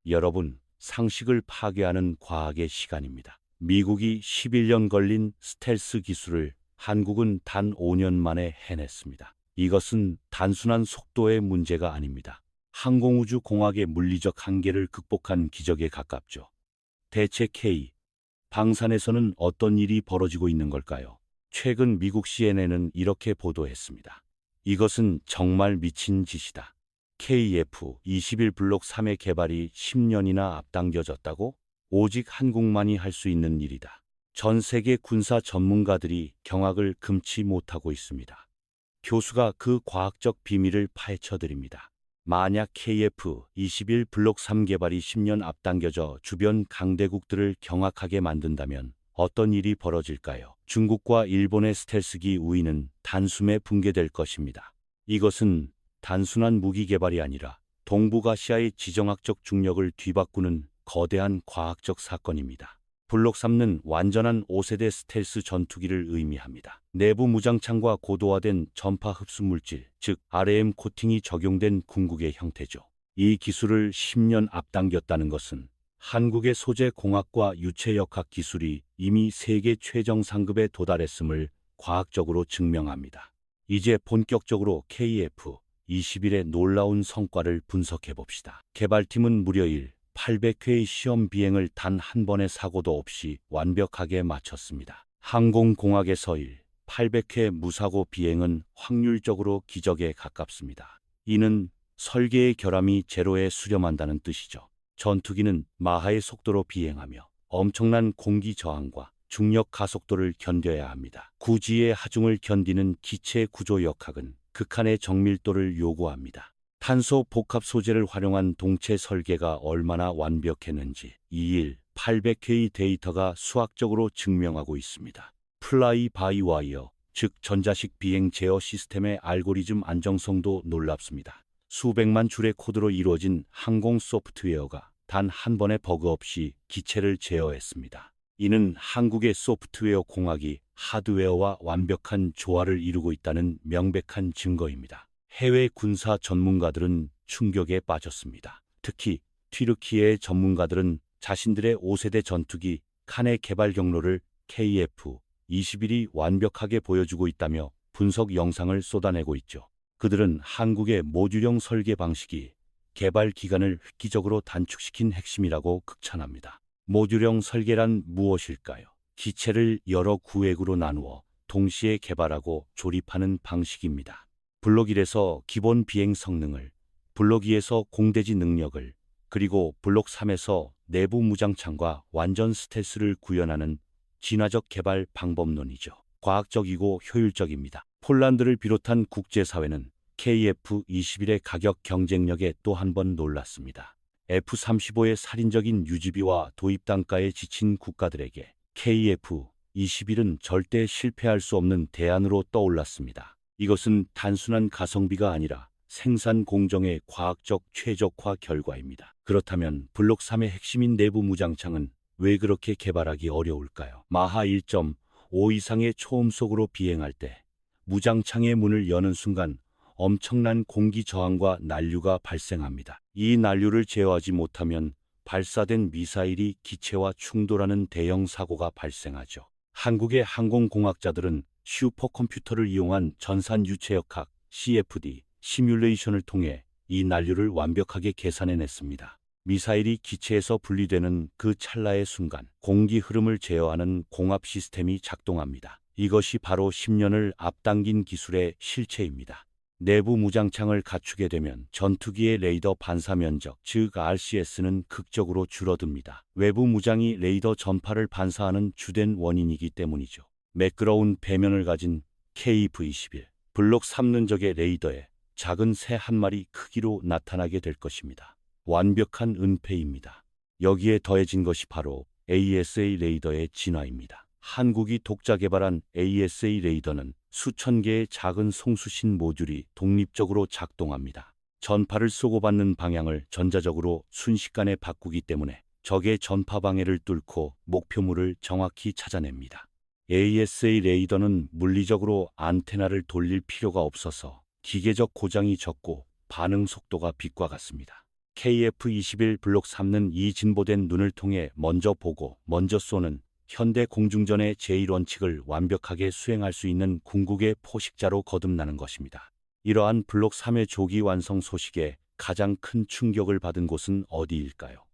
여러분, 상식을 파괴하는 과학의 시간입니다. 미국이 11년 걸린 스텔스 기술을 한국은 단 5년 만에 해냈습니다. 이것은 단순한 속도의 문제가 아닙니다. 항공우주 공학의 물리적 한계를 극복한 기적에 가깝죠. 대체 K 방산에서는 어떤 일이 벌어지고 있는 걸까요? 최근 미국 CNN은 이렇게 보도했습니다. 이것은 정말 미친 짓이다. KF-21 블록 3의 개발이 10년이나 앞당겨졌다고? 오직 한국만이 할 수 있는 일이다. 전 세계 군사 전문가들이 경악을 금치 못하고 있습니다. 교수가 그 과학적 비밀을 파헤쳐 드립니다. 만약 KF-21 블록 3 개발이 10년 앞당겨져 주변 강대국들을 경악하게 만든다면 어떤 일이 벌어질까요? 중국과 일본의 스텔스기 우위는 단숨에 붕괴될 것입니다. 이것은 단순한 무기 개발이 아니라 동북아시아의 지정학적 중력을 뒤바꾸는 거대한 과학적 사건입니다. 블록 3는 완전한 5세대 스텔스 전투기를 의미합니다. 내부 무장창과 고도화된 전파 흡수 물질, 즉 RM 코팅이 적용된 궁극의 형태죠. 이 기술을 10년 앞당겼다는 것은 한국의 소재 공학과 유체역학 기술이 이미 세계 최정 상급에 도달했음을 과학적으로 증명합니다. 이제 본격적으로 KF-21의 놀라운 성과를 분석해 봅시다. 개발팀은 무려 800회의 시험 비행을 단 한 번의 사고도 없이 완벽하게 마쳤습니다. 항공공학에서 800회 무사고 비행은 확률적으로 기적에 가깝습니다. 이는 설계의 결함이 제로에 수렴한다는 뜻이죠. 전투기는 마하의 속도로 비행하며 엄청난 공기 저항과 중력 가속도를 견뎌야 합니다. 구지의 하중을 견디는 기체 구조 역학은 극한의 정밀도를 요구합니다. 탄소 복합 소재를 활용한 동체 설계가 얼마나 완벽했는지 800회의 데이터가 수학적으로 증명하고 있습니다. 플라이 바이 와이어, 즉 전자식 비행 제어 시스템의 알고리즘 안정성도 놀랍습니다. 수백만 줄의 코드로 이루어진 항공 소프트웨어가 단 한 번의 버그 없이 기체를 제어했습니다. 이는 한국의 소프트웨어 공학이 하드웨어와 완벽한 조화를 이루고 있다는 명백한 증거입니다. 해외 군사 전문가들은 충격에 빠졌습니다. 특히 튀르키예의 전문가들은 자신들의 5세대 전투기 칸의 개발 경로를 KF-21이 완벽하게 보여주고 있다며 분석 영상을 쏟아내고 있죠. 그들은 한국의 모듈형 설계 방식이 개발 기간을 획기적으로 단축시킨 핵심이라고 극찬합니다. 모듈형 설계란 무엇일까요? 기체를 여러 구획으로 나누어 동시에 개발하고 조립하는 방식입니다. 블록 1에서 기본 비행 성능을, 블록 2에서 공대지 능력을, 그리고 블록 3에서 내부 무장창과 완전 스텔스를 구현하는 진화적 개발 방법론이죠. 과학적이고 효율적입니다. 폴란드를 비롯한 국제사회는 KF-21의 가격 경쟁력에 또 한 번 놀랐습니다. F-35의 살인적인 유지비와 도입 단가에 지친 국가들에게 KF-21은 절대 실패할 수 없는 대안으로 떠올랐습니다. 이것은 단순한 가성비가 아니라 생산 공정의 과학적 최적화 결과입니다. 그렇다면 블록 3의 핵심인 내부 무장창은 왜 그렇게 개발하기 어려울까요? 마하 1.5 이상의 초음속으로 비행할 때 무장창의 문을 여는 순간 엄청난 공기 저항과 난류가 발생합니다. 이 난류를 제어하지 못하면 발사된 미사일이 기체와 충돌하는 대형 사고가 발생하죠. 한국의 항공공학자들은 슈퍼컴퓨터를 이용한 전산 유체역학 CFD 시뮬레이션을 통해 이 난류를 완벽하게 계산해냈습니다. 미사일이 기체에서 분리되는 그 찰나의 순간 공기 흐름을 제어하는 공합 시스템이 작동합니다. 이것이 바로 10년을 앞당긴 기술의 실체입니다. 내부 무장창을 갖추게 되면 전투기의 레이더 반사 면적, 즉 RCS는 극적으로 줄어듭니다. 외부 무장이 레이더 전파를 반사하는 주된 원인이기 때문이죠. 매끄러운 배면을 가진 KF-21 블록 3는적의 레이더에 작은 새 한 마리 크기로 나타나게 될 것입니다. 완벽한 은폐입니다. 여기에 더해진 것이 바로 ASA 레이더의 진화입니다. 한국이 독자 개발한 ASA 레이더는 수천 개의 작은 송수신 모듈이 독립적으로 작동합니다. 전파를 쏘고받는 방향을 전자적으로 순식간에 바꾸기 때문에 적의 전파 방해를 뚫고 목표물을 정확히 찾아냅니다. ASA 레이더는 물리적으로 안테나를 돌릴 필요가 없어서 기계적 고장이 적고 반응 속도가 빛과 같습니다. KF-21 블록 3는 이 진보된 눈을 통해 먼저 보고 먼저 쏘는 현대 공중전의 제1원칙을 완벽하게 수행할 수 있는 궁극의 포식자로 거듭나는 것입니다. 이러한 블록 3의 조기 완성 소식에 가장 큰 충격을 받은 곳은 어디일까요?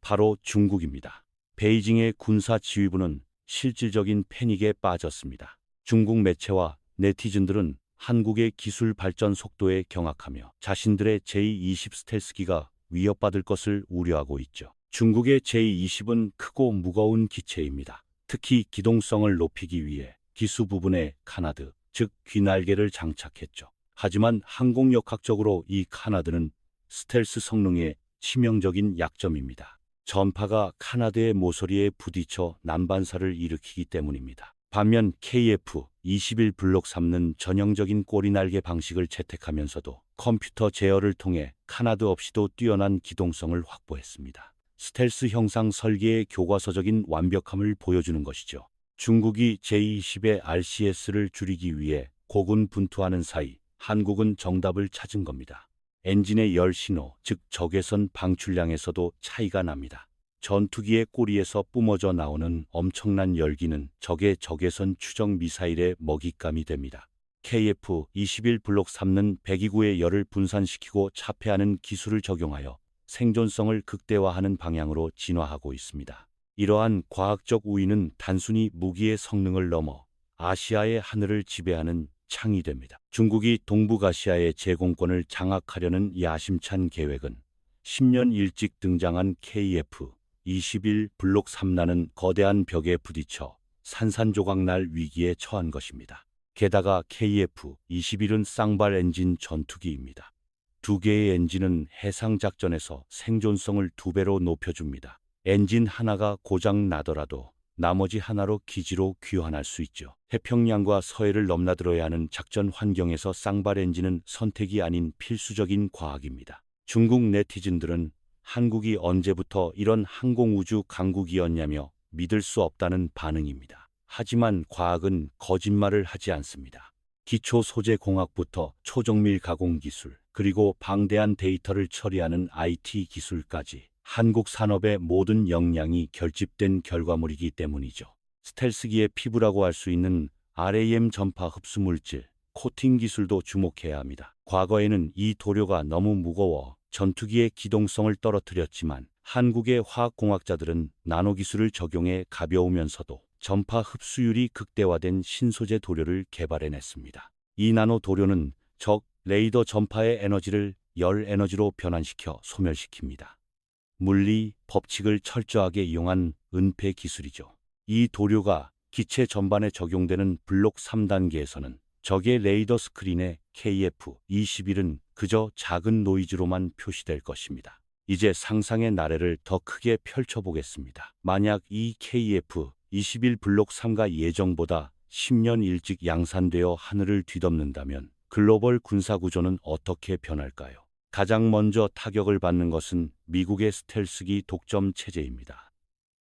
바로 중국입니다. 베이징의 군사 지휘부는 실질적인 패닉에 빠졌습니다. 중국 매체와 네티즌들은 한국의 기술 발전 속도에 경악하며 자신들의 제20 스텔스기가 위협받을 것을 우려하고 있죠. 중국의 제20은 크고 무거운 기체입니다. 특히 기동성을 높이기 위해 기수 부분에 카나드, 즉 귀날개를 장착했죠. 하지만 항공역학적으로 이 카나드는 스텔스 성능의 치명적인 약점입니다. 전파가 카나드의 모서리에 부딪혀 난반사를 일으키기 때문입니다. 반면 KF-21 블록 3는 전형적인 꼬리날개 방식을 채택하면서도 컴퓨터 제어를 통해 카나드 없이도 뛰어난 기동성을 확보했습니다. 스텔스 형상 설계의 교과서적인 완벽함을 보여주는 것이죠. 중국이 제20의 RCS를 줄이기 위해 고군분투하는 사이 한국은 정답을 찾은 겁니다. 엔진의 열 신호, 즉 적외선 방출량에서도 차이가 납니다. 전투기의 꼬리에서 뿜어져 나오는 엄청난 열기는 적의 적외선 추적 미사일의 먹잇감이 됩니다. KF-21 블록 3는 배기구의 열을 분산시키고 차폐하는 기술을 적용하여 생존성을 극대화하는 방향으로 진화하고 있습니다. 이러한 과학적 우위는 단순히 무기의 성능을 넘어 아시아의 하늘을 지배하는 창이 됩니다. 중국이 동북아시아의 제공권을 장악하려는 야심찬 계획은 10년 일찍 등장한 KF-21 블록 3라는 거대한 벽에 부딪혀 산산조각 날 위기에 처한 것입니다. 게다가 KF-21은 쌍발 엔진 전투기입니다. 두 개의 엔진은 해상작전에서 생존성을 2배로 높여줍니다. 엔진 하나가 고장 나더라도 나머지 하나로 기지로 귀환할 수 있죠. 태평양과 서해를 넘나들어야 하는 작전 환경에서 쌍발 엔진은 선택이 아닌 필수적인 과학입니다. 중국 네티즌들은 한국이 언제부터 이런 항공우주 강국이었냐며 믿을 수 없다는 반응입니다. 하지만 과학은 거짓말을 하지 않습니다. 기초 소재 공학부터 초정밀 가공 기술, 그리고 방대한 데이터를 처리하는 IT 기술까지 한국 산업의 모든 역량이 결집된 결과물이기 때문이죠. 스텔스기의 피부라고 할 수 있는 RAM 전파 흡수 물질, 코팅 기술도 주목해야 합니다. 과거에는 이 도료가 너무 무거워 전투기의 기동성을 떨어뜨렸지만 한국의 화학공학자들은 나노기술을 적용해 가벼우면서도 전파 흡수율이 극대화된 신소재 도료를 개발해냈습니다. 이 나노 도료는 적 레이더 전파의 에너지를 열 에너지로 변환시켜 소멸시킵니다. 물리 법칙을 철저하게 이용한 은폐 기술이죠. 이 도료가 기체 전반에 적용되는 블록 3단계에서는 적의 레이더 스크린에 KF-21은 그저 작은 노이즈로만 표시될 것입니다. 이제 상상의 나래를 더 크게 펼쳐보겠습니다. 만약 이 KF-21 블록 3가 예정보다 10년 일찍 양산되어 하늘을 뒤덮는다면 글로벌 군사구조는 어떻게 변할까요? 가장 먼저 타격을 받는 것은 미국의 스텔스기 독점 체제입니다.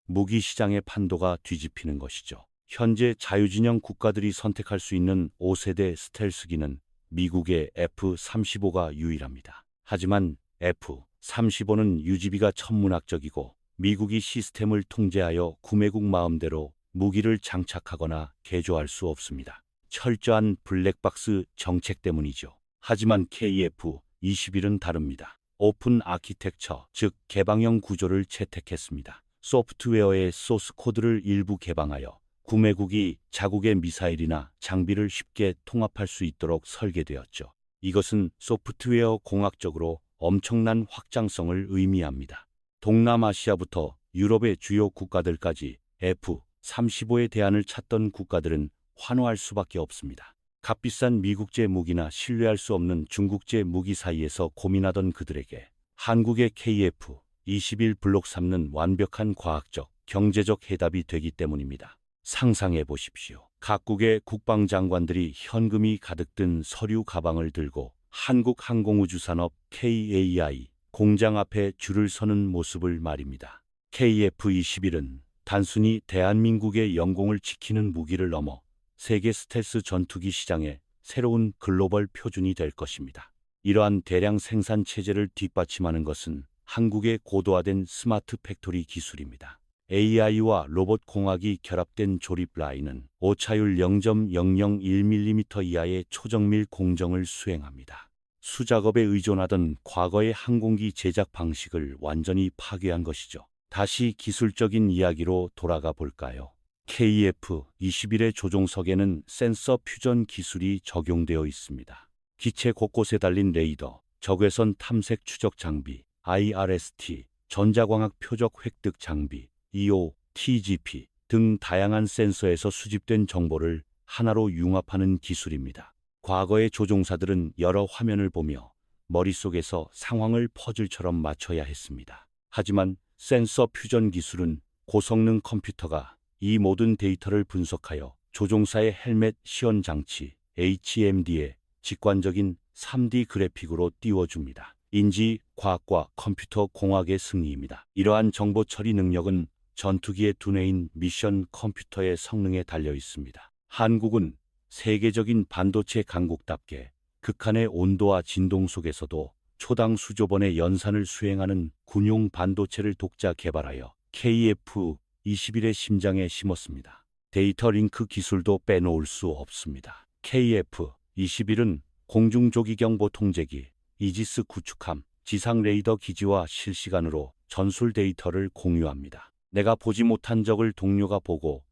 무기 시장의 판도가 뒤집히는 것이죠. 현재 자유진영 국가들이 선택할 수 있는 5세대 스텔스기는 미국의 F-35가 유일합니다. 하지만 F-35는 유지비가 천문학적이고 미국이 시스템을 통제하여 구매국 마음대로 무기를 장착하거나 개조할 수 없습니다. 철저한 블랙박스 정책 때문이죠. 하지만 KF-21은 다릅니다. 오픈 아키텍처, 즉 개방형 구조를 채택했습니다. 소프트웨어의 소스 코드를 일부 개방하여 구매국이 자국의 미사일이나 장비를 쉽게 통합할 수 있도록 설계되었죠. 이것은 소프트웨어 공학적으로 엄청난 확장성을 의미합니다. 동남아시아부터 유럽의 주요 국가들까지 F-35의 대안을 찾던 국가들은 환호할 수밖에 없습니다. 값비싼 미국제 무기나 신뢰할 수 없는 중국제 무기 사이에서 고민하던 그들에게 한국의 KF-21 블록 3는 완벽한 과학적, 경제적 해답이 되기 때문입니다. 상상해 보십시오. 각국의 국방장관들이 현금이 가득 든 서류 가방을 들고 한국 항공우주산업 KAI 공장 앞에 줄을 서는 모습을 말입니다. KF-21은 단순히 대한민국의 영공을 지키는 무기를 넘어 세계 스텔스 전투기 시장의 새로운 글로벌 표준이 될 것입니다. 이러한 대량 생산 체제를 뒷받침하는 것은 한국의 고도화된 스마트 팩토리 기술입니다. AI와 로봇 공학이 결합된 조립 라인은 오차율 0.001mm 이하의 초정밀 공정을 수행합니다. 수작업에 의존하던 과거의 항공기 제작 방식을 완전히 파괴한 것이죠. 다시 기술적인 이야기로 돌아가 볼까요? KF-21의 조종석에는 센서 퓨전 기술이 적용되어 있습니다. 기체 곳곳에 달린 레이더, 적외선 탐색 추적 장비, IRST, 전자광학 표적 획득 장비, EO, TGP 등 다양한 센서에서 수집된 정보를 하나로 융합하는 기술입니다. 과거의 조종사들은 여러 화면을 보며 머릿속에서 상황을 퍼즐처럼 맞춰야 했습니다. 하지만 센서 퓨전 기술은 고성능 컴퓨터가 이 모든 데이터를 분석하여 조종사의 헬멧 시연 장치 HMD에 직관적인 3D 그래픽으로 띄워줍니다. 인지, 과학과 컴퓨터 공학의 승리입니다. 이러한 정보 처리 능력은 전투기의 두뇌인 미션 컴퓨터의 성능에 달려 있습니다. 한국은 세계적인 반도체 강국답게 극한의 온도와 진동 속에서도 초당 수조 번의 연산을 수행하는 군용 반도체를 독자 개발하여 KF-21의 심장에 심었습니다. 데이터 링크 기술도 빼놓을 수 없습니다. KF-21은 공중조기경보 통제기, 이지스 구축함, 지상 레이더 기지와 실시간으로 전술 데이터를 공유합니다. 내가 보지 못한 적을 동료가 보고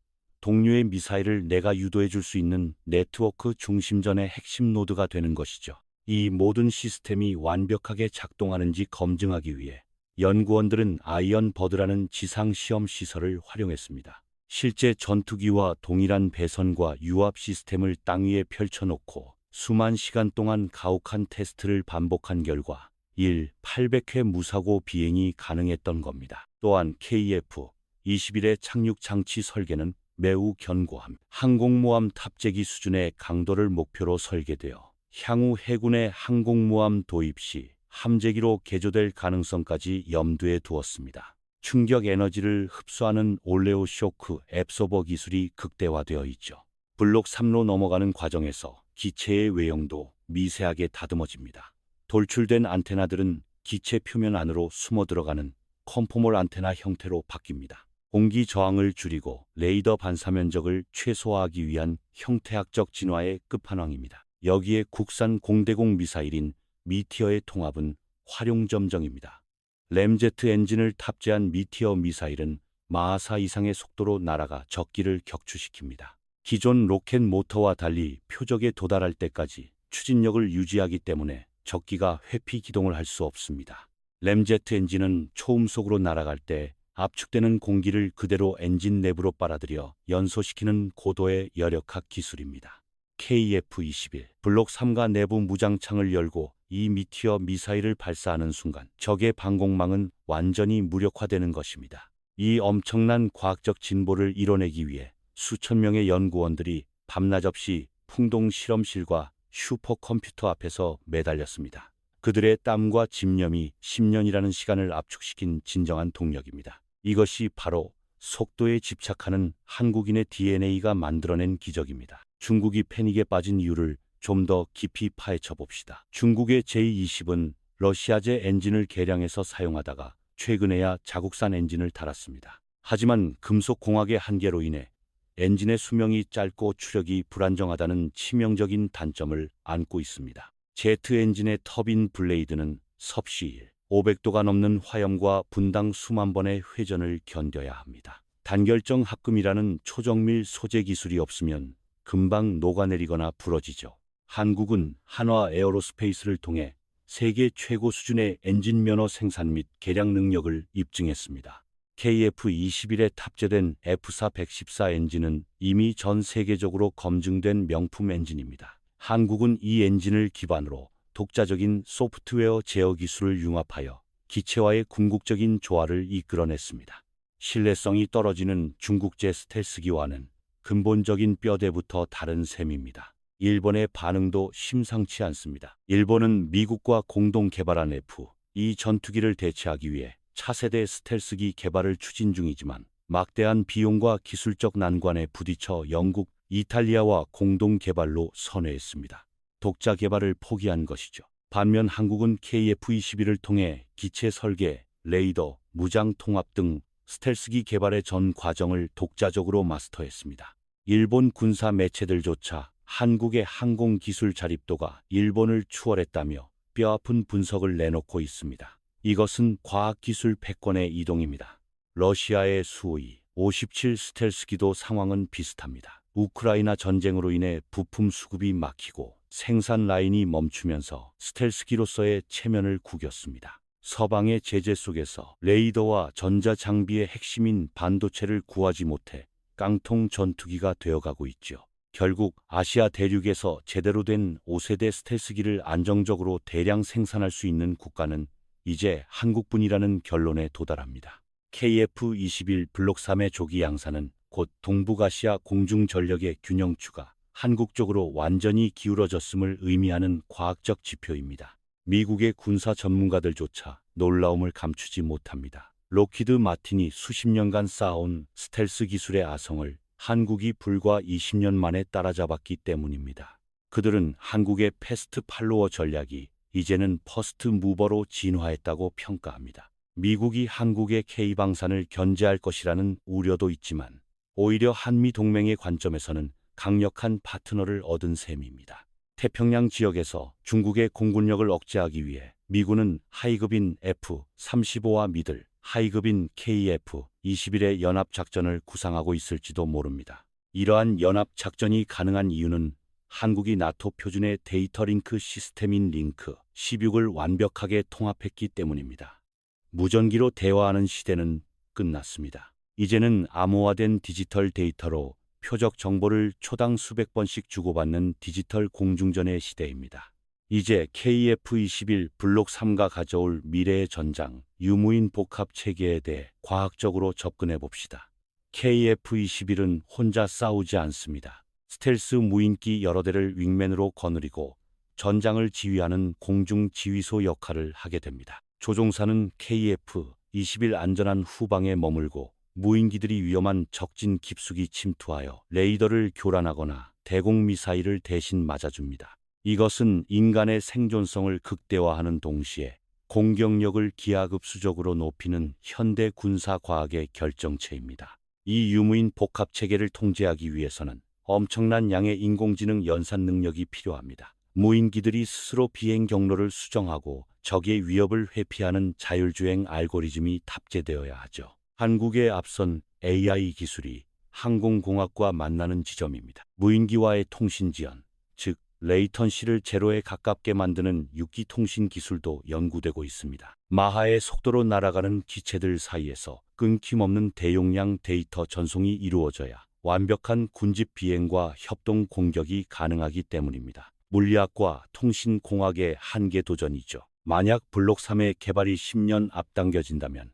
동료의 미사일을 내가 유도해 줄 수 있는 네트워크 중심전의 핵심 노드가 되는 것이죠. 이 모든 시스템이 완벽하게 작동하는지 검증하기 위해 연구원들은 아이언 버드라는 지상 시험 시설을 활용했습니다. 실제 전투기와 동일한 배선과 유압 시스템을 땅 위에 펼쳐놓고 수만 시간 동안 가혹한 테스트를 반복한 결과 800회 무사고 비행이 가능했던 겁니다. 또한 KF-21의 착륙 장치 설계는 매우 견고함, 항공모함 탑재기 수준의 강도를 목표로 설계되어 향후 해군의 항공모함 도입 시 함재기로 개조될 가능성까지 염두에 두었습니다. 충격 에너지를 흡수하는 올레오 쇼크 앱소버 기술이 극대화되어 있죠. 블록 3로 넘어가는 과정에서 기체의 외형도 미세하게 다듬어집니다. 돌출된 안테나들은 기체 표면 안으로 숨어 들어가는 컨포멀 안테나 형태로 바뀝니다. 공기 저항을 줄이고 레이더 반사 면적을 최소화하기 위한 형태학적 진화의 끝판왕입니다. 여기에 국산 공대공 미사일인 미티어의 통합은 활용점정입니다. 램제트 엔진을 탑재한 미티어 미사일은 마하4 이상의 속도로 날아가 적기를 격추시킵니다. 기존 로켓 모터와 달리 표적에 도달할 때까지 추진력을 유지하기 때문에 적기가 회피 기동을 할 수 없습니다. 램제트 엔진은 초음속으로 날아갈 때 압축되는 공기를 그대로 엔진 내부로 빨아들여 연소시키는 고도의 열역학 기술입니다. KF-21 블록 3가 내부 무장창을 열고 이 미티어 미사일을 발사하는 순간 적의 방공망은 완전히 무력화되는 것입니다. 이 엄청난 과학적 진보를 이뤄내기 위해 수천 명의 연구원들이 밤낮 없이 풍동 실험실과 슈퍼컴퓨터 앞에서 매달렸습니다. 그들의 땀과 집념이 10년이라는 시간을 압축시킨 진정한 동력입니다. 이것이 바로 속도에 집착하는 한국인의 DNA가 만들어낸 기적입니다. 중국이 패닉에 빠진 이유를 좀 더 깊이 파헤쳐 봅시다. 중국의 J-20은 러시아제 엔진을 개량해서 사용하다가 최근에야 자국산 엔진을 달았습니다. 하지만 금속공학의 한계로 인해 엔진의 수명이 짧고 추력이 불안정하다는 치명적인 단점을 안고 있습니다. 제트 엔진의 터빈 블레이드는 섭씨 500도가 넘는 화염과 분당 수만 번의 회전을 견뎌야 합니다. 단결정 합금이라는 초정밀 소재 기술이 없으면 금방 녹아내리거나 부러지죠. 한국은 한화 에어로스페이스를 통해 세계 최고 수준의 엔진 면허 생산 및 개량 능력을 입증했습니다. KF-21에 탑재된 F4-114 엔진은 이미 전 세계적으로 검증된 명품 엔진입니다. 한국은 이 엔진을 기반으로 독자적인 소프트웨어 제어 기술을 융합하여 기체와의 궁극적인 조화를 이끌어냈습니다. 신뢰성이 떨어지는 중국제 스텔스기와는 근본적인 뼈대부터 다른 셈입니다. 일본의 반응도 심상치 않습니다. 일본은 미국과 공동 개발한 F-2 전투기를 대체하기 위해 차세대 스텔스기 개발을 추진 중이지만 막대한 비용과 기술적 난관에 부딪혀 영국, 이탈리아와 공동 개발로 선회했습니다. 독자 개발을 포기한 것이죠. 반면 한국은 KF-21을 통해 기체 설계, 레이더, 무장 통합 등 스텔스기 개발의 전 과정을 독자적으로 마스터했습니다. 일본 군사 매체들조차 한국의 항공 기술 자립도가 일본을 추월했다며 뼈아픈 분석을 내놓고 있습니다. 이것은 과학기술 패권의 이동입니다. 러시아의 수호이 57 스텔스기도 상황은 비슷합니다. 우크라이나 전쟁으로 인해 부품 수급이 막히고 생산 라인이 멈추면서 스텔스기로서의 체면을 구겼습니다. 서방의 제재 속에서 레이더와 전자장비의 핵심인 반도체를 구하지 못해 깡통 전투기가 되어가고 있죠. 결국 아시아 대륙에서 제대로 된 5세대 스텔스기를 안정적으로 대량 생산할 수 있는 국가는 이제 한국뿐이라는 결론에 도달합니다. KF-21 블록 3의 조기 양산은 곧 동북아시아 공중전력의 균형추가 한국 쪽으로 완전히 기울어졌음을 의미하는 과학적 지표입니다. 미국의 군사 전문가들조차 놀라움을 감추지 못합니다. 록히드 마틴이 수십 년간 쌓아온 스텔스 기술의 아성을 한국이 불과 20년 만에 따라잡았기 때문입니다. 그들은 한국의 패스트 팔로워 전략이 이제는 퍼스트 무버로 진화했다고 평가합니다. 미국이 한국의 K방산을 견제할 것이라는 우려도 있지만 오히려 한미 동맹의 관점에서는 강력한 파트너를 얻은 셈입니다. 태평양 지역에서 중국의 공군력을 억제하기 위해 미군은 하이급인 F-35와 미들 하이급인 KF-21의 연합작전을 구상하고 있을지도 모릅니다. 이러한 연합작전이 가능한 이유는 한국이 나토 표준의 데이터 링크 시스템인 링크 16을 완벽하게 통합했기 때문입니다. 무전기로 대화하는 시대는 끝났습니다. 이제는 암호화된 디지털 데이터로 표적 정보를 초당 수백 번씩 주고받는 디지털 공중전의 시대입니다. 이제 KF-21 블록 3가 가져올 미래의 전장, 유무인 복합 체계에 대해 과학적으로 접근해 봅시다. KF-21은 혼자 싸우지 않습니다. 스텔스 무인기 여러 대를 윙맨으로 거느리고 전장을 지휘하는 공중 지휘소 역할을 하게 됩니다. 조종사는 KF-21 안전한 후방에 머물고 무인기들이 위험한 적진 깊숙이 침투하여 레이더를 교란하거나 대공 미사일을 대신 맞아줍니다. 이것은 인간의 생존성을 극대화하는 동시에 공격력을 기하급수적으로 높이는 현대 군사과학의 결정체입니다. 이 유무인 복합체계를 통제하기 위해서는 엄청난 양의 인공지능 연산 능력이 필요합니다. 무인기들이 스스로 비행 경로를 수정하고 적의 위협을 회피하는 자율주행 알고리즘이 탑재되어야 하죠. 한국의 앞선 AI 기술이 항공공학과 만나는 지점입니다. 무인기와의 통신 지연, 즉 레이턴시를 제로에 가깝게 만드는 육기 통신 기술도 연구되고 있습니다. 마하의 속도로 날아가는 기체들 사이에서 끊김없는 대용량 데이터 전송이 이루어져야 완벽한 군집 비행과 협동 공격이 가능하기 때문입니다. 물리학과 통신공학의 한계 도전이죠. 만약 블록 3의 개발이 10년 앞당겨진다면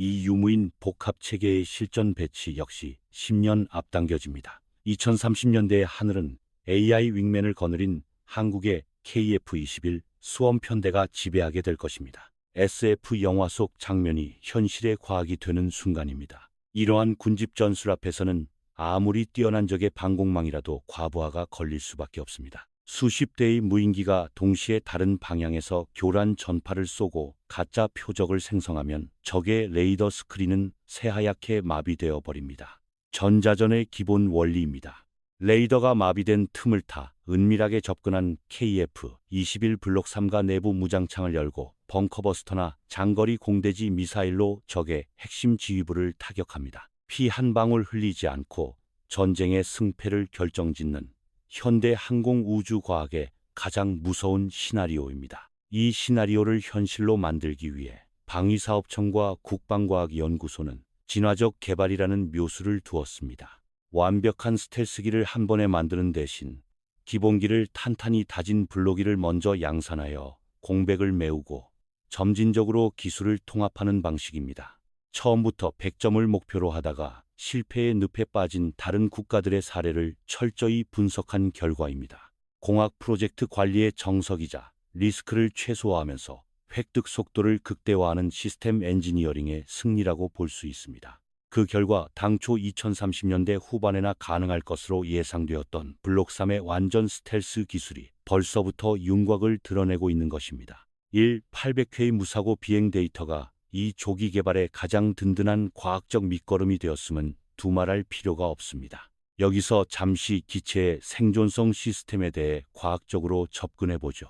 이 유무인 복합체계의 실전 배치 역시 10년 앞당겨집니다. 2030년대의 하늘은 AI 윙맨을 거느린 한국의 KF-21 수험편대가 지배하게 될 것입니다. SF 영화 속 장면이 현실의 과학이 되는 순간입니다. 이러한 군집 전술 앞에서는 아무리 뛰어난 적의 방공망이라도 과부하가 걸릴 수밖에 없습니다. 수십 대의 무인기가 동시에 다른 방향에서 교란 전파를 쏘고 가짜 표적을 생성하면 적의 레이더 스크린은 새하얗게 마비되어 버립니다. 전자전의 기본 원리입니다. 레이더가 마비된 틈을 타 은밀하게 접근한 KF-21 블록 3가 내부 무장창을 열고 벙커버스터나 장거리 공대지 미사일로 적의 핵심 지휘부를 타격합니다. 피 한 방울 흘리지 않고 전쟁의 승패를 결정짓는 현대 항공우주과학의 가장 무서운 시나리오입니다. 이 시나리오를 현실로 만들기 위해 방위사업청과 국방과학연구소는 진화적 개발이라는 묘수를 두었습니다. 완벽한 스텔스기를 한 번에 만드는 대신 기본기를 탄탄히 다진 블록기를 먼저 양산하여 공백을 메우고 점진적으로 기술을 통합하는 방식입니다. 처음부터 100점을 목표로 하다가 실패의 늪에 빠진 다른 국가들의 사례를 철저히 분석한 결과입니다. 공학 프로젝트 관리의 정석이자 리스크를 최소화하면서 획득 속도를 극대화하는 시스템 엔지니어링의 승리라고 볼 수 있습니다. 그 결과 당초 2030년대 후반에나 가능할 것으로 예상되었던 블록 3의 완전 스텔스 기술이 벌써부터 윤곽을 드러내고 있는 것입니다. 800회의 무사고 비행 데이터가 이 조기 개발의 가장 든든한 과학적 밑거름이 되었음은 두말할 필요가 없습니다. 여기서 잠시 기체의 생존성 시스템에 대해 과학적으로 접근해 보죠.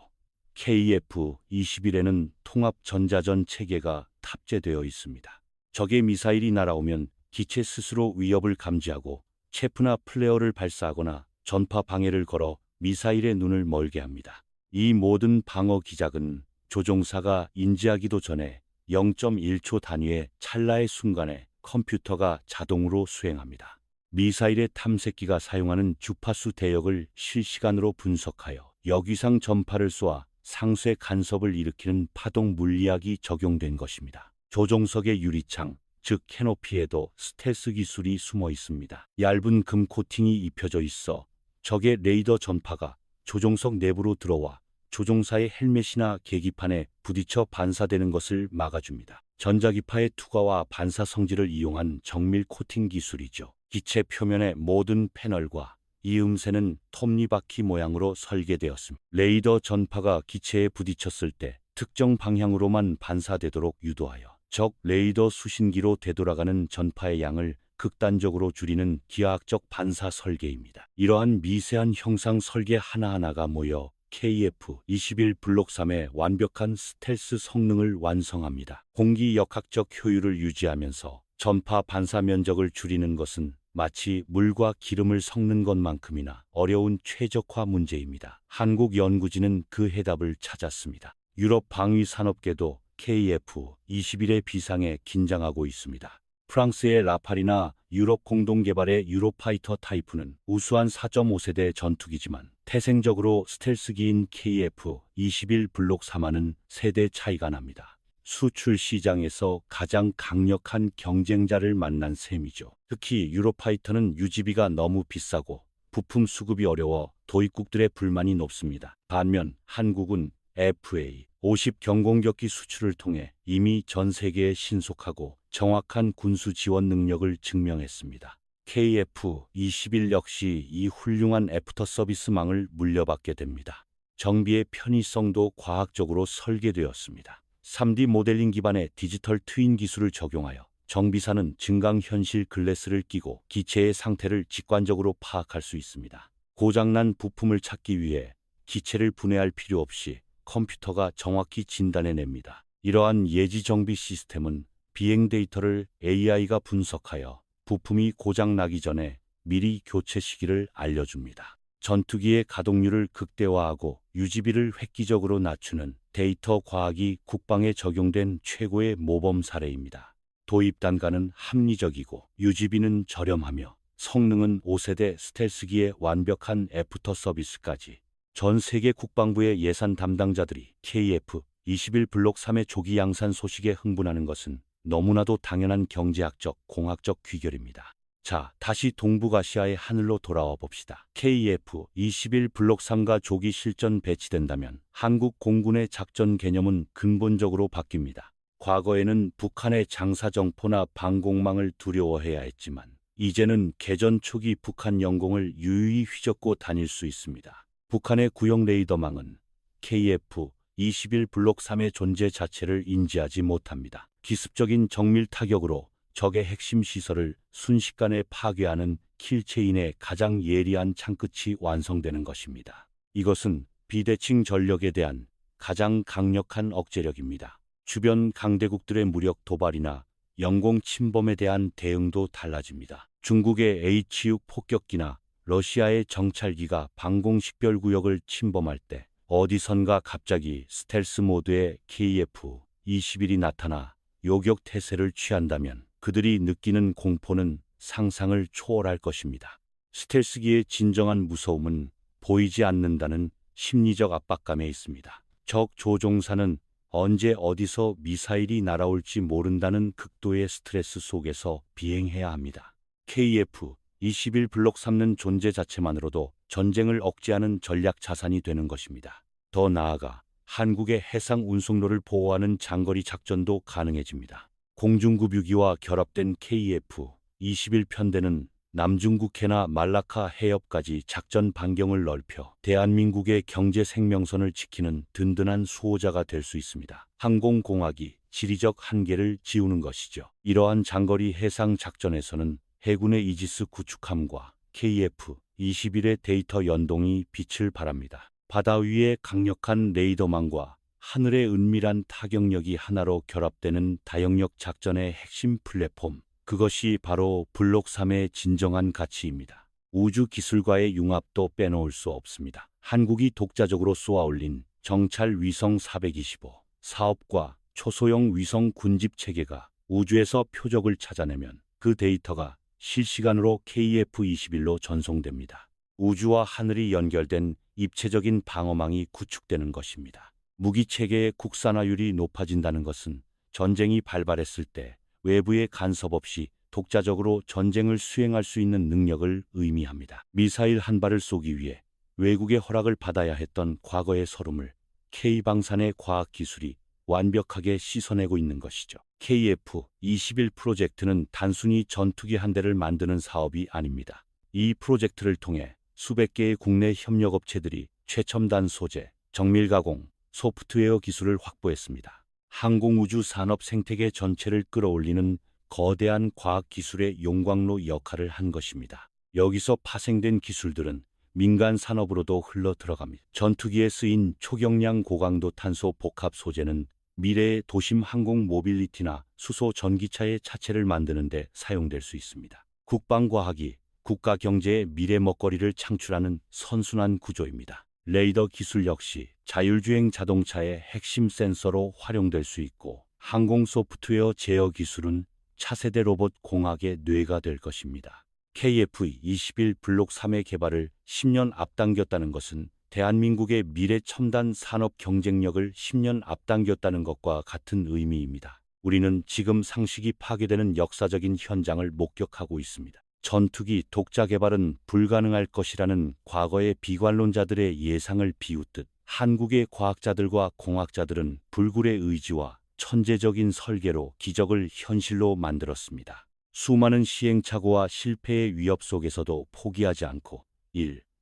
KF-21에는 통합 전자전 체계가 탑재되어 있습니다. 적의 미사일이 날아오면 기체 스스로 위협을 감지하고 체프나 플레어를 발사하거나 전파 방해를 걸어 미사일의 눈을 멀게 합니다. 이 모든 방어 기작은 조종사가 인지하기도 전에 0.1초 단위의 찰나의 순간에 컴퓨터가 자동으로 수행합니다. 미사일의 탐색기가 사용하는 주파수 대역을 실시간으로 분석하여 역위상 전파를 쏘아 상쇄 간섭을 일으키는 파동 물리학이 적용된 것입니다. 조종석의 유리창, 즉 캐노피에도 스텔스 기술이 숨어 있습니다. 얇은 금 코팅이 입혀져 있어 적의 레이더 전파가 조종석 내부로 들어와 조종사의 헬멧이나 계기판에 부딪혀 반사되는 것을 막아줍니다. 전자기파의 투과와 반사 성질을 이용한 정밀 코팅 기술이죠. 기체 표면의 모든 패널과 이 음새는 톱니바퀴 모양으로 설계되었습니다. 레이더 전파가 기체에 부딪혔을 때 특정 방향으로만 반사되도록 유도하여 적 레이더 수신기로 되돌아가는 전파의 양을 극단적으로 줄이는 기하학적 반사 설계입니다. 이러한 미세한 형상 설계 하나하나가 모여 KF-21 블록 3의 완벽한 스텔스 성능을 완성합니다. 공기 역학적 효율을 유지하면서 전파 반사 면적을 줄이는 것은 마치 물과 기름을 섞는 것만큼이나 어려운 최적화 문제입니다. 한국 연구진은 그 해답을 찾았습니다. 유럽 방위 산업계도 KF-21의 비상에 긴장하고 있습니다. 프랑스의 라팔이나 유럽 공동개발의 유로파이터 타이프는 우수한 4.5세대 전투기지만 태생적으로 스텔스기인 KF-21 블록 3와는 세대 차이가 납니다. 수출 시장에서 가장 강력한 경쟁자를 만난 셈이죠. 특히 유로파이터는 유지비가 너무 비싸고 부품 수급이 어려워 도입국들의 불만이 높습니다. 반면 한국은 FA-50 경공격기 수출을 통해 이미 전 세계에 신속하고 정확한 군수 지원 능력을 증명했습니다. KF-21 역시 이 훌륭한 애프터 서비스망을 물려받게 됩니다. 정비의 편의성도 과학적으로 설계되었습니다. 3D 모델링 기반의 디지털 트윈 기술을 적용하여 정비사는 증강현실 글래스를 끼고 기체의 상태를 직관적으로 파악할 수 있습니다. 고장난 부품을 찾기 위해 기체를 분해할 필요 없이 컴퓨터가 정확히 진단해냅니다. 이러한 예지 정비 시스템은 비행 데이터를 AI가 분석하여 부품이 고장나기 전에 미리 교체 시기를 알려줍니다. 전투기의 가동률을 극대화하고 유지비를 획기적으로 낮추는 데이터 과학이 국방에 적용된 최고의 모범 사례입니다. 도입 단가는 합리적이고 유지비는 저렴하며 성능은 5세대 스텔스기의 완벽한 애프터 서비스까지. 전 세계 국방부의 예산 담당자들이 KF-21 블록 3의 조기 양산 소식에 흥분하는 것은 너무나도 당연한 경제학적, 공학적 귀결입니다. 자, 다시 동북아시아의 하늘로 돌아와 봅시다. KF-21 블록 3가 조기 실전 배치된다면 한국 공군의 작전 개념은 근본적으로 바뀝니다. 과거에는 북한의 장사정포나 방공망을 두려워해야 했지만 이제는 개전 초기 북한 영공을 유유히 휘젓고 다닐 수 있습니다. 북한의 구형 레이더망은 KF-21 블록 3의 존재 자체를 인지하지 못합니다. 기습적인 정밀 타격으로 적의 핵심 시설을 순식간에 파괴하는 킬체인의 가장 예리한 창끝이 완성되는 것입니다. 이것은 비대칭 전력에 대한 가장 강력한 억제력입니다. 주변 강대국들의 무력 도발이나 영공 침범에 대한 대응도 달라집니다. 중국의 H-6 폭격기나 러시아의 정찰기가 방공식별구역을 침범할 때 어디선가 갑자기 스텔스 모드의 KF-21이 나타나 요격 태세를 취한다면 그들이 느끼는 공포는 상상을 초월할 것입니다. 스텔스기의 진정한 무서움은 보이지 않는다는 심리적 압박감에 있습니다. 적 조종사는 언제 어디서 미사일이 날아올지 모른다는 극도의 스트레스 속에서 비행해야 합니다. KF-21 블록 3는 존재 자체만으로도 전쟁을 억제하는 전략 자산이 되는 것입니다. 더 나아가 한국의 해상 운송로를 보호하는 장거리 작전도 가능해집니다. 공중급유기와 결합된 KF-21 편대는 남중국해나 말라카 해협까지 작전 반경을 넓혀 대한민국의 경제 생명선을 지키는 든든한 수호자가 될 수 있습니다. 항공공학이 지리적 한계를 지우는 것이죠. 이러한 장거리 해상 작전에서는 해군의 이지스 구축함과 KF-21의 데이터 연동이 빛을 발합니다. 바다 위의 강력한 레이더망과 하늘의 은밀한 타격력이 하나로 결합되는 다영역 작전의 핵심 플랫폼, 그것이 바로 블록 3의 진정한 가치입니다. 우주 기술과의 융합도 빼놓을 수 없습니다. 한국이 독자적으로 쏘아올린 정찰 위성 425 사업과 초소형 위성 군집 체계가 우주에서 표적을 찾아내면 그 데이터가 실시간으로 KF-21로 전송됩니다. 우주와 하늘이 연결된 입체적인 방어망이 구축되는 것입니다. 무기체계의 국산화율이 높아진다는 것은 전쟁이 발발했을 때 외부의 간섭 없이 독자적으로 전쟁을 수행할 수 있는 능력을 의미합니다. 미사일 한 발을 쏘기 위해 외국의 허락을 받아야 했던 과거의 서름을 K방산의 과학기술이 완벽하게 씻어내고 있는 것이죠. KF-21 프로젝트는 단순히 전투기 한 대를 만드는 사업이 아닙니다. 이 프로젝트를 통해 수백 개의 국내 협력업체들이 최첨단 소재, 정밀 가공, 소프트웨어 기술을 확보했습니다. 항공우주 산업 생태계 전체를 끌어올리는 거대한 과학기술의 용광로 역할을 한 것입니다. 여기서 파생된 기술들은 민간 산업으로도 흘러 들어갑니다. 전투기에 쓰인 초경량 고강도 탄소 복합 소재는 미래의 도심 항공 모빌리티나 수소 전기차의 차체를 만드는 데 사용될 수 있습니다. 국방과학이 국가 경제의 미래 먹거리를 창출하는 선순환 구조입니다. 레이더 기술 역시 자율주행 자동차의 핵심 센서로 활용될 수 있고, 항공 소프트웨어 제어 기술은 차세대 로봇 공학의 뇌가 될 것입니다. KF-21 블록 3의 개발을 10년 앞당겼다는 것은 대한민국의 미래 첨단 산업 경쟁력을 10년 앞당겼다는 것과 같은 의미입니다. 우리는 지금 상식이 파괴되는 역사적인 현장을 목격하고 있습니다. 전투기 독자 개발은 불가능할 것이라는 과거의 비관론자들의 예상을 비웃듯 한국의 과학자들과 공학자들은 불굴의 의지와 천재적인 설계로 기적을 현실로 만들었습니다. 수많은 시행착오와 실패의 위협 속에서도 포기하지 않고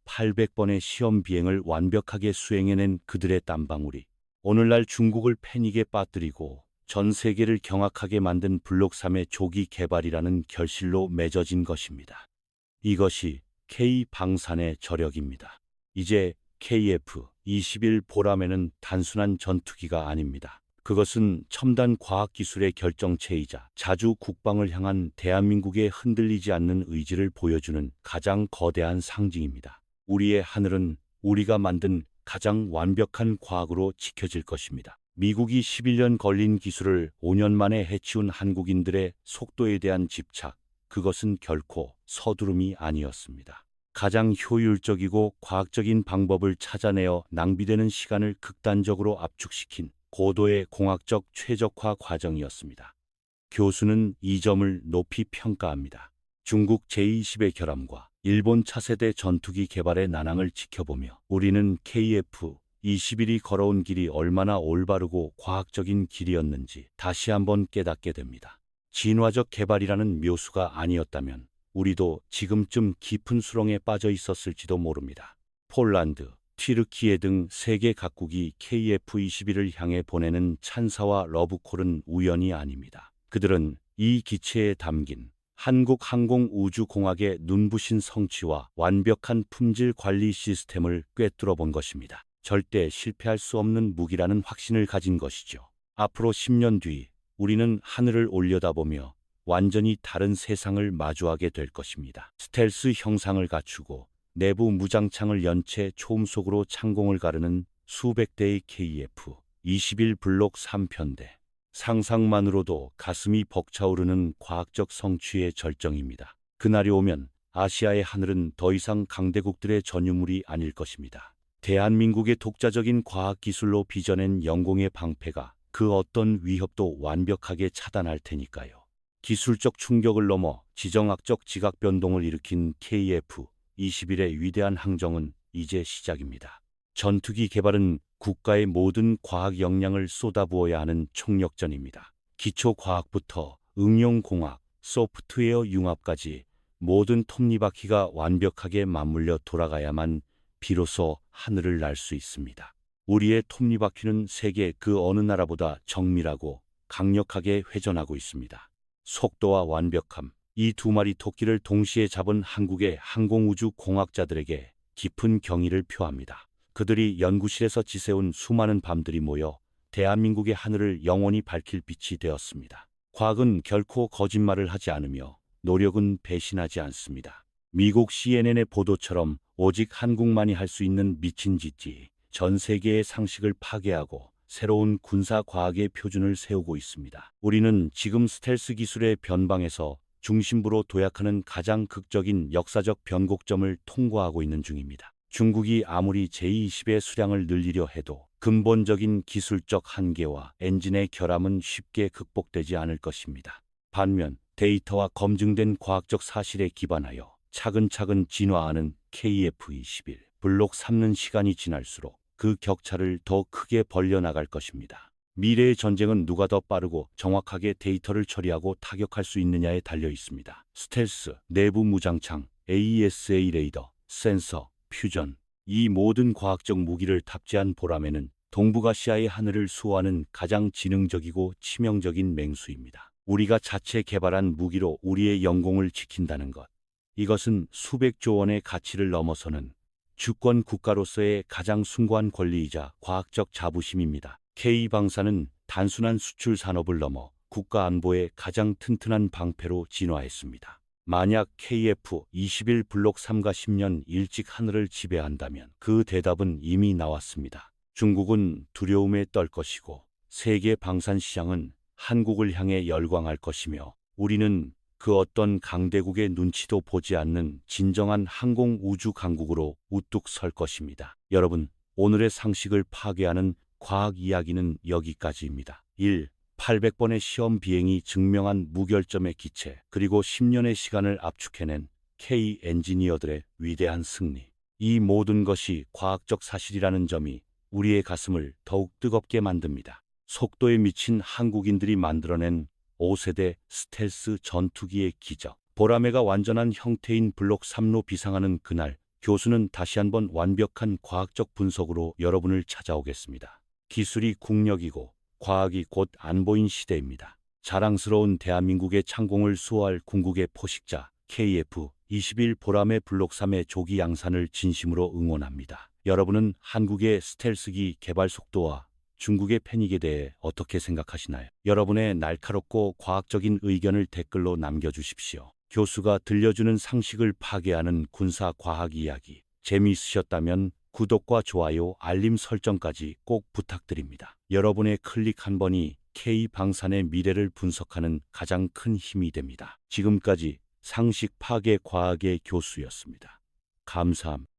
800번의 시험 비행을 완벽하게 수행해낸 그들의 땀방울이 오늘날 중국을 패닉에 빠뜨리고 전 세계를 경악하게 만든 블록 3의 조기 개발이라는 결실로 맺어진 것입니다. 이것이 K방산의 저력입니다. 이제 KF-21 보람에는 단순한 전투기가 아닙니다. 그것은 첨단 과학기술의 결정체이자 자주 국방을 향한 대한민국의 흔들리지 않는 의지를 보여주는 가장 거대한 상징입니다. 우리의 하늘은 우리가 만든 가장 완벽한 과학으로 지켜질 것입니다. 미국이 11년 걸린 기술을 5년 만에 해치운 한국인들의 속도에 대한 집착, 그것은 결코 서두름이 아니었습니다. 가장 효율적이고 과학적인 방법을 찾아내어 낭비되는 시간을 극단적으로 압축시킨 고도의 공학적 최적화 과정이었습니다. 교수는 이 점을 높이 평가합니다. 중국 제20의 결함과 일본 차세대 전투기 개발의 난항을 지켜보며 우리는 KF-21이 걸어온 길이 얼마나 올바르고 과학적인 길이었는지 다시 한번 깨닫게 됩니다. 진화적 개발이라는 묘수가 아니었다면 우리도 지금쯤 깊은 수렁에 빠져 있었을지도 모릅니다. 폴란드, 튀르키예 등 세계 각국이 KF-21을 향해 보내는 찬사와 러브콜은 우연이 아닙니다. 그들은 이 기체에 담긴 한국 항공우주공학의 눈부신 성취와 완벽한 품질 관리 시스템을 꿰뚫어 본 것입니다. 절대 실패할 수 없는 무기라는 확신을 가진 것이죠. 앞으로 10년 뒤 우리는 하늘을 올려다보며 완전히 다른 세상을 마주하게 될 것입니다. 스텔스 형상을 갖추고 내부 무장창을 연체 초음속으로 창공을 가르는 수백 대의 KF-21 블록 3편대. 상상만으로도 가슴이 벅차오르는 과학적 성취의 절정입니다. 그날이 오면 아시아의 하늘은 더 이상 강대국들의 전유물이 아닐 것입니다. 대한민국의 독자적인 과학기술로 빚어낸 영공의 방패가 그 어떤 위협도 완벽하게 차단할 테니까요. 기술적 충격을 넘어 지정학적 지각 변동을 일으킨 KF-21의 위대한 항정은 이제 시작입니다. 전투기 개발은 국가의 모든 과학 역량을 쏟아부어야 하는 총력전입니다. 기초과학부터 응용공학, 소프트웨어 융합까지 모든 톱니바퀴가 완벽하게 맞물려 돌아가야만 비로소 하늘을 날 수 있습니다. 우리의 톱니바퀴는 세계 그 어느 나라보다 정밀하고 강력하게 회전하고 있습니다. 속도와 완벽함, 이 두 마리 토끼를 동시에 잡은 한국의 항공우주 공학자들에게 깊은 경의를 표합니다. 그들이 연구실에서 지새운 수많은 밤들이 모여 대한민국의 하늘을 영원히 밝힐 빛이 되었습니다. 과학은 결코 거짓말을 하지 않으며 노력은 배신하지 않습니다. 미국 CNN의 보도처럼 오직 한국만이 할 수 있는 미친 짓이 전 세계의 상식을 파괴하고 새로운 군사과학의 표준을 세우고 있습니다. 우리는 지금 스텔스 기술의 변방에서 중심부로 도약하는 가장 극적인 역사적 변곡점을 통과하고 있는 중입니다. 중국이 아무리 제20의 수량을 늘리려 해도 근본적인 기술적 한계와 엔진의 결함은 쉽게 극복되지 않을 것입니다. 반면 데이터와 검증된 과학적 사실에 기반하여 차근차근 진화하는 KF-21 블록 3는 시간이 지날수록 그 격차를 더 크게 벌려나갈 것입니다. 미래의 전쟁은 누가 더 빠르고 정확하게 데이터를 처리하고 타격할 수 있느냐에 달려 있습니다. 스텔스, 내부 무장창, AESA 레이더, 센서, 퓨전, 이 모든 과학적 무기를 탑재한 보람에는 동북아시아의 하늘을 수호하는 가장 지능적이고 치명적인 맹수입니다. 우리가 자체 개발한 무기로 우리의 영공을 지킨다는 것. 이것은 수백조 원의 가치를 넘어서는 주권 국가로서의 가장 숭고한 권리이자 과학적 자부심입니다. K방사는 단순한 수출 산업을 넘어 국가 안보의 가장 튼튼한 방패로 진화했습니다. 만약 KF-21 블록 3가 10년 일찍 하늘을 지배한다면 그 대답은 이미 나왔습니다. 중국은 두려움에 떨 것이고 세계 방산 시장은 한국을 향해 열광할 것이며 우리는 그 어떤 강대국의 눈치도 보지 않는 진정한 항공 우주 강국으로 우뚝 설 것입니다. 여러분, 오늘의 상식을 파괴하는 과학 이야기는 여기까지입니다. 1. 800번의 시험 비행이 증명한 무결점의 기체, 그리고 10년의 시간을 압축해낸 K 엔지니어들의 위대한 승리. 이 모든 것이 과학적 사실이라는 점이 우리의 가슴을 더욱 뜨겁게 만듭니다. 속도에 미친 한국인들이 만들어낸 5세대 스텔스 전투기의 기적. 보라매가 완전한 형태인 블록 3로 비상하는 그날, 교수는 다시 한번 완벽한 과학적 분석으로 여러분을 찾아오겠습니다. 기술이 국력이고 과학이 곧 안보인 시대입니다. 자랑스러운 대한민국의 창공을 수호할 궁극의 포식자 KF-21 보라매 블록 3의 조기 양산을 진심으로 응원합니다. 여러분은 한국의 스텔스기 개발 속도와 중국의 패닉에 대해 어떻게 생각하시나요? 여러분의 날카롭고 과학적인 의견을 댓글로 남겨주십시오. 교수가 들려주는 상식을 파괴하는 군사 과학 이야기 재미있으셨다면 구독과 좋아요, 알림 설정까지 꼭 부탁드립니다. 여러분의 클릭 한 번이 K방산의 미래를 분석하는 가장 큰 힘이 됩니다. 지금까지 상식 파괴 과학의 교수였습니다. 감사합니다.